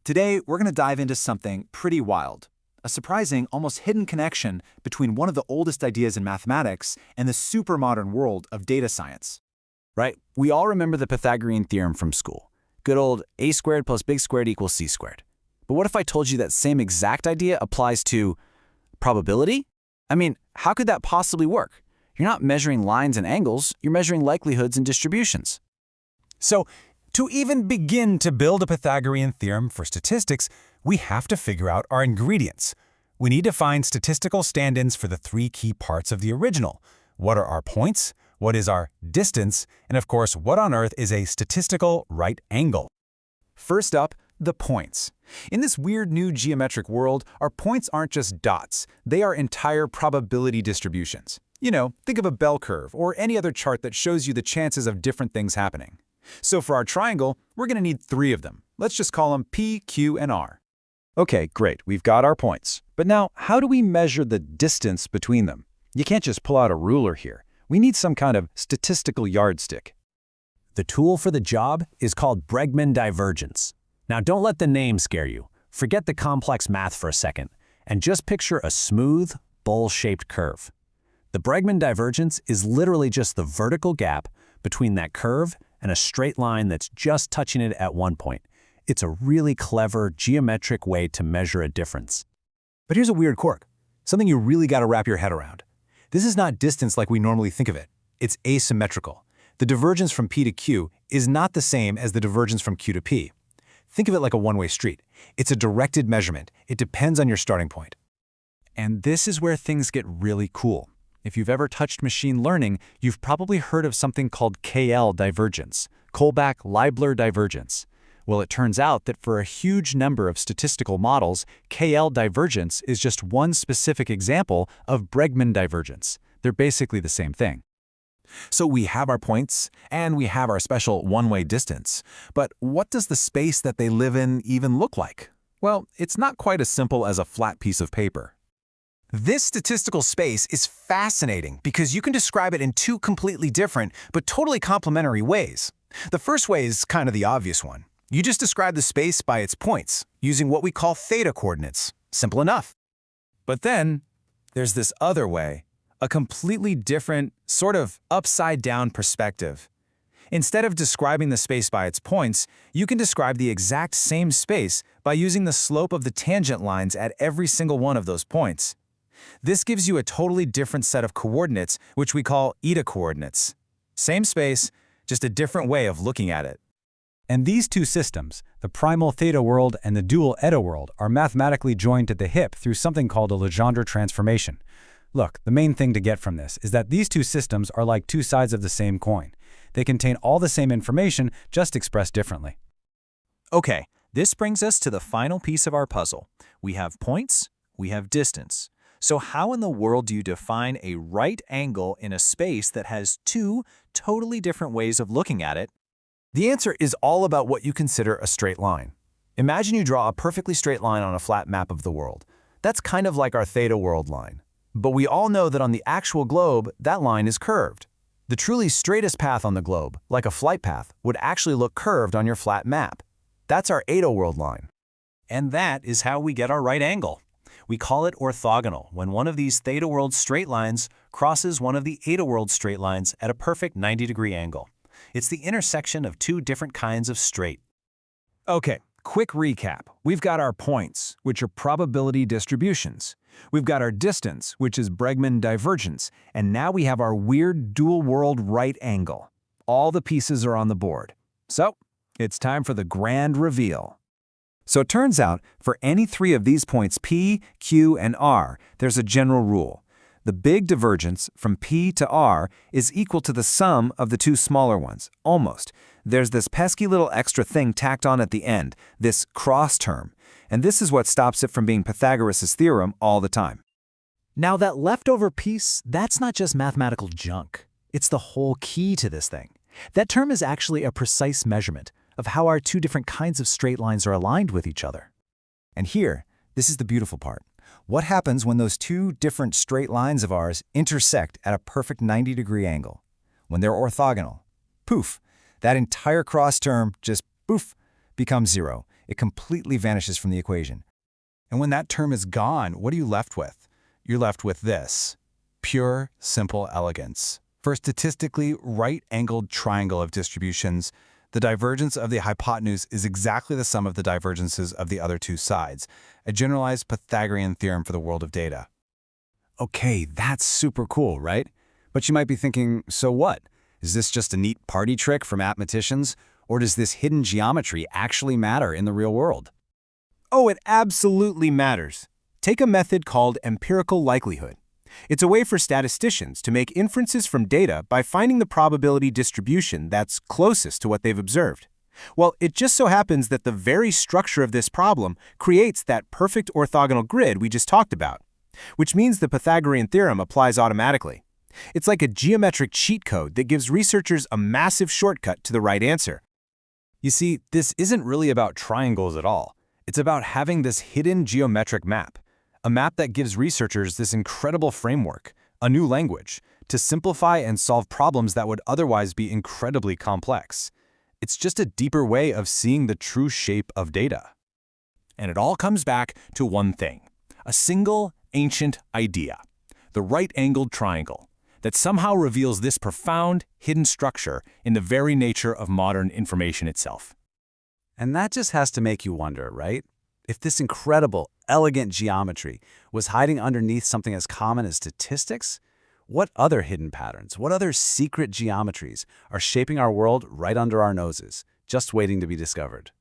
Today, we're going to dive into something pretty wild, a surprising, almost hidden connection between one of the oldest ideas in mathematics and the super modern world of data science. Right? We all remember the Pythagorean theorem from school. Good old a squared plus b squared equals c squared. But what if I told you that same exact idea applies to probability? I mean, how could that possibly work? You're not measuring lines and angles, you're measuring likelihoods and distributions. So, to even begin to build a Pythagorean theorem for statistics, we have to figure out our ingredients. We need to find statistical stand-ins for the three key parts of the original. What are our points? What is our distance? And of course, what on earth is a statistical right angle? First up, the points. In this weird new geometric world, our points aren't just dots. They are entire probability distributions. Think of a bell curve or any other chart that shows you the chances of different things happening. So for our triangle, we're going to need three of them. Let's just call them P, Q, and R. Okay, great, we've got our points. But now, how do we measure the distance between them? You can't just pull out a ruler here. We need some kind of statistical yardstick. The tool for the job is called Bregman divergence. Now don't let the name scare you. Forget the complex math for a second, and just picture a smooth, bowl-shaped curve. The Bregman divergence is literally just the vertical gap between that curve and a straight line that's just touching it at one point. It's a really clever, geometric way to measure a difference. But here's a weird quirk, something you really got to wrap your head around. This is not distance like we normally think of it. It's asymmetrical. The divergence from P to Q is not the same as the divergence from Q to P. Think of it like a one-way street. It's a directed measurement. It depends on your starting point. And this is where things get really cool. If you've ever touched machine learning, you've probably heard of something called KL divergence, Kullback-Leibler divergence. Well, it turns out that for a huge number of statistical models, KL divergence is just one specific example of Bregman divergence. They're basically the same thing. So we have our points, and we have our special one-way distance. But what does the space that they live in even look like? Well, it's not quite as simple as a flat piece of paper. This statistical space is fascinating because you can describe it in two completely different but totally complementary ways. The first way is kind of the obvious one. You just describe the space by its points, using what we call theta coordinates. Simple enough. But then, there's this other way, a completely different, sort of upside-down perspective. Instead of describing the space by its points, you can describe the exact same space by using the slope of the tangent lines at every single one of those points. This gives you a totally different set of coordinates, which we call eta coordinates. Same space, just a different way of looking at it. And these two systems, the primal theta world and the dual eta world, are mathematically joined at the hip through something called a Legendre transformation. Look, the main thing to get from this is that these two systems are like two sides of the same coin. They contain all the same information, just expressed differently. Okay, this brings us to the final piece of our puzzle. We have points, we have distance. So how in the world do you define a right angle in a space that has two totally different ways of looking at it? The answer is all about what you consider a straight line. Imagine you draw a perfectly straight line on a flat map of the world. That's kind of like our theta world line. But we all know that on the actual globe, that line is curved. The truly straightest path on the globe, like a flight path, would actually look curved on your flat map. That's our eta world line. And that is how we get our right angle. We call it orthogonal when one of these theta world straight lines crosses one of the eta world straight lines at a perfect 90-degree angle. It's the intersection of two different kinds of straight. Okay, quick recap. We've got our points, which are probability distributions. We've got our distance, which is Bregman divergence. And now we have our weird dual world right angle. All the pieces are on the board. So, it's time for the grand reveal. So it turns out, for any three of these points P, Q, and R, there's a general rule. The big divergence from P to R is equal to the sum of the two smaller ones, almost. There's this pesky little extra thing tacked on at the end, this cross term, and this is what stops it from being Pythagoras' theorem all the time. Now that leftover piece, that's not just mathematical junk. It's the whole key to this thing. That term is actually a precise measurement of how our two different kinds of straight lines are aligned with each other. And here, this is the beautiful part. What happens when those two different straight lines of ours intersect at a perfect 90-degree angle? When they're orthogonal, poof, that entire cross term just poof, becomes 0. It completely vanishes from the equation. And when that term is gone, what are you left with? You're left with this: pure, simple elegance. For a statistically right-angled triangle of distributions, the divergence of the hypotenuse is exactly the sum of the divergences of the other two sides, a generalized Pythagorean theorem for the world of data. Okay, that's super cool, right? But you might be thinking, so what? Is this just a neat party trick for mathematicians, or does this hidden geometry actually matter in the real world? Oh, it absolutely matters. Take a method called empirical likelihood. It's a way for statisticians to make inferences from data by finding the probability distribution that's closest to what they've observed. Well, it just so happens that the very structure of this problem creates that perfect orthogonal grid we just talked about, which means the Pythagorean theorem applies automatically. It's like a geometric cheat code that gives researchers a massive shortcut to the right answer. You see, this isn't really about triangles at all. It's about having this hidden geometric map, a map that gives researchers this incredible framework, a new language, to simplify and solve problems that would otherwise be incredibly complex. It's just a deeper way of seeing the true shape of data. And it all comes back to one thing: a single ancient idea, the right-angled triangle, that somehow reveals this profound, hidden structure in the very nature of modern information itself. And that just has to make you wonder, right? If this incredible, elegant geometry was hiding underneath something as common as statistics, what other hidden patterns, what other secret geometries are shaping our world right under our noses, just waiting to be discovered?